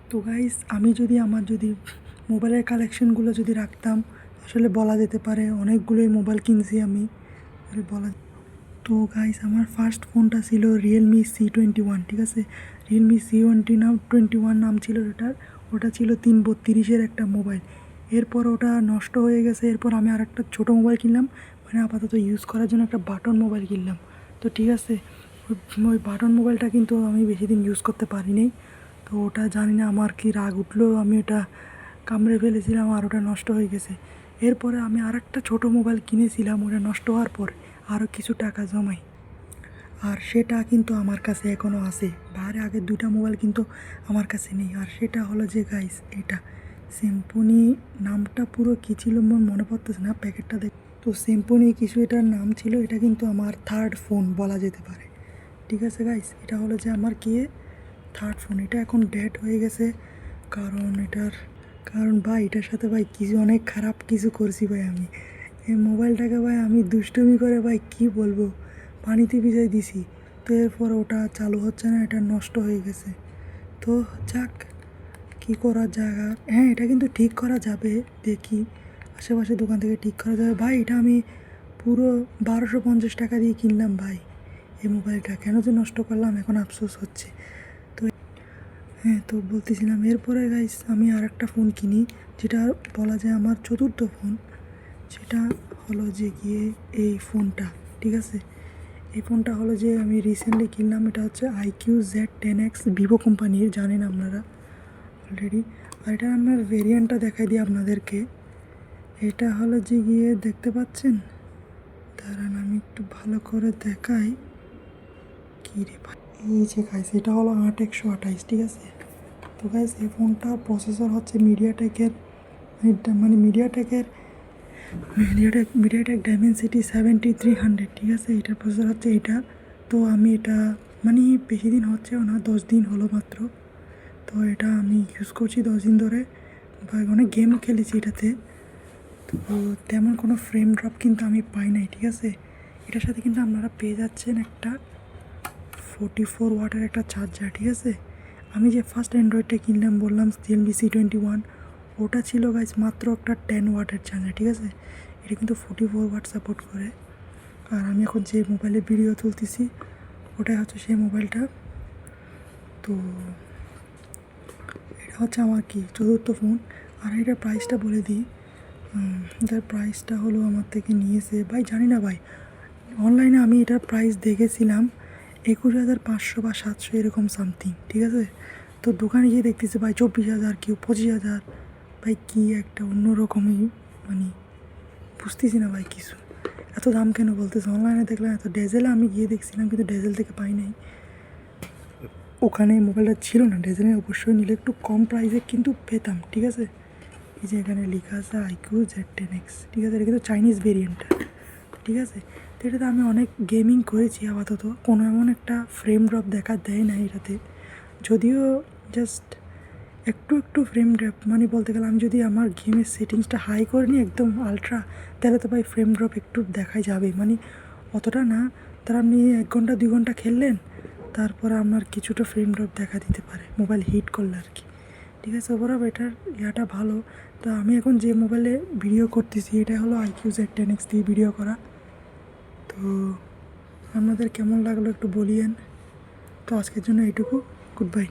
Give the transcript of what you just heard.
তো গাইস আমি যদি আমার মোবাইলের কালেকশনগুলো যদি রাখতাম, আসলে বলা যেতে পারে অনেকগুলোই মোবাইল কিনছি আমি বলা। তো গাইস আমার ফার্স্ট ফোনটা ছিল রিয়েলমি C21, ঠিক আছে। রিয়েলমি C21 নাম ছিল ওটা ছিল 332 একটা মোবাইল। এরপর ওটা নষ্ট হয়ে গেছে, এরপর আমি আর একটা ছোটো মোবাইল কিনলাম, মানে আপাতত ইউজ করার জন্য একটা বাটন মোবাইল কিনলাম। তো ঠিক আছে, ওই বাটন মোবাইলটা কিন্তু আমি বেশি দিন ইউজ করতে পারিনি। তো ওটা জানি না আমার কি রাগ উঠলো, আমি ওটা কামড়ে ফেলেছিলাম আর ওটা নষ্ট হয়ে গেছে। এরপরে আমি আর একটা ছোটো মোবাইল কিনেছিলাম, ওটা নষ্ট হওয়ার পর আরও কিছু টাকা জমাই, আর সেটা কিন্তু আমার কাছে এখনও আছে। বাইরে আগের দুইটা মোবাইল কিন্তু আমার কাছে নেই। আর সেটা হলো যে গাইস, এটা সিম্ফনি, নামটা পুরো কী ছিল মনে পড়তেছে না, প্যাকেটটা দেখ। তো সিম্ফনি কিছু এটার নাম ছিল। এটা কিন্তু আমার থার্ড ফোন বলা যেতে পারে, ঠিক আছে গাইস। এটা হলো যে আমার থার্ড ফোন। এটা এখন ডেড হয়ে গেছে, কারণ ভাই এটার সাথে ভাই কিছু অনেক খারাপ কিছু করছি ভাই আমি। এই মোবাইলটাকে ভাই আমি দুষ্টুমি করে ভাই কি বলবো, পানিতে ভিজাই দিছি। তো এরপর ওটা চালু হচ্ছে না, এটা নষ্ট হয়ে গেছে। তো যাক, কী করা জায়গা, হ্যাঁ এটা কিন্তু ঠিক করা যাবে, দেখি আশেপাশে দোকান থেকে ঠিক করা যাবে। ভাই এটা আমি পুরো 1250 টাকা দিয়ে কিনলাম ভাই। এই মোবাইলটা কেন যে নষ্ট করলাম, এখন আফসোস হচ্ছে। তো হ্যাঁ, তো বলতেছিলাম এরপরে গাইস আমি আর একটা ফোন কিনি, যেটা বলা যায় আমার চতুর্থ ফোন। সেটা হলো যে গিয়ে এই ফোনটা, ঠিক আছে। এই ফোনটা হলো যে আমি রিসেন্টলি কিনলাম। এটা হচ্ছে IQ Z10X, ভিভো কোম্পানির, জানেন আপনারা অলরেডি। আর এটা আমার ভেরিয়েন্টটা দেখাই দিই আপনাদেরকে। এটা হলো যে গিয়ে দেখতে পাচ্ছেন, দাঁড়ান আমি একটু ভালো করে দেখাই। কী রে ভাই, এই যে গাইস এটা হলো 8128, ঠিক আছে। তো গাইস এই ফোনটার প্রসেসর হচ্ছে মিডিয়াটেক ডাইমেনসিটি 7300, ঠিক আছে। এটার প্রসেসর হচ্ছে এটা। তো আমি এটা মানে বেশি দিন হচ্ছেও না, 10 দিন হলো মাত্র। তো এটা আমি ইউজ করছি 10 দিন ধরে, বা অনেক গেম খেলেছি এটাতে। তো তেমন কোনো ফ্রেম ড্রপ কিন্তু আমি পাই নাই, ঠিক আছে। এটার সাথে কিন্তু আপনারা পেয়ে যাচ্ছেন একটা 44 ওয়াটের একটা চার্জার, ঠিক আছে। আমি যে ফার্স্ট অ্যান্ড্রয়েডটা কিনলাম বললাম রিয়েলমি C21, ওটা ছিল গাইস মাত্র একটা 10 ওয়াটের চার্জার, ঠিক আছে। এটা কিন্তু 44 ওয়াট সাপোর্ট করে। আর আমি এখন যে মোবাইলে ভিডিও তুলতেছি ওটাই হচ্ছে সেই মোবাইলটা। তো এটা হচ্ছে আমার চতুর্থ ফোন। আর এটার প্রাইসটা বলে দিই। এটার প্রাইসটা হলো আমার থেকে নিয়েছে ভাই, জানি না ভাই, অনলাইনে আমি এটার প্রাইস দেখেছিলাম 21,500 বা 700 এরকম সামথিং, ঠিক আছে। তো দোকানে গিয়ে দেখতেছি ভাই 24,000, কেউ 25,000। ভাই কী একটা অন্যরকমই, মানে বুঝতেছি না ভাই কিছু, এত দাম কেন বলতেছে। অনলাইনে দেখলাম এত, ডেজেলে আমি গিয়ে দেখছিলাম কিন্তু ডেজেল থেকে পাই নাই, ওখানে মোবাইলটা ছিল না। ডেজেলে অবশ্যই নিলে একটু কম প্রাইসে কিন্তু পেতাম, ঠিক আছে। এই যে এখানে লেখা আছে IQ Z10X, ঠিক আছে। এটা কিন্তু চাইনিজ ভেরিয়েন্টটা, ঠিক আছে। তো এটাতে আমি অনেক গেমিং করেছি, আপাতত কোনো এমন একটা ফ্রেম ড্রপ দেখা দেয় না এটাতে, যদিও জাস্ট একটু ফ্রেম ড্রপ, মানে বলতে গেলে আমি যদি আমার গেমের সেটিংসটা হাই করে নিই একদম আলট্রা, তাহলে তো ভাই ফ্রেম ড্রপ একটু দেখাই যাবে, মানে অতটা না। তার আপনি 1 ঘন্টা 2 ঘন্টা খেললেন, তারপরে আপনার কিছুটা ফ্রেম ড্রপ দেখা দিতে পারে মোবাইল হিট করলে আর কি, ঠিক আছে। ওভারঅল এটার ইয়াটা ভালো। তো আমি এখন যে মোবাইলে ভিডিও করতেছি এটা হলো IQ Z10X দিয়ে ভিডিও করা। তো আপনাদের কেমন লাগলো একটু বলিয়েন। তো আজকের জন্য এইটুকু, গুড বাই।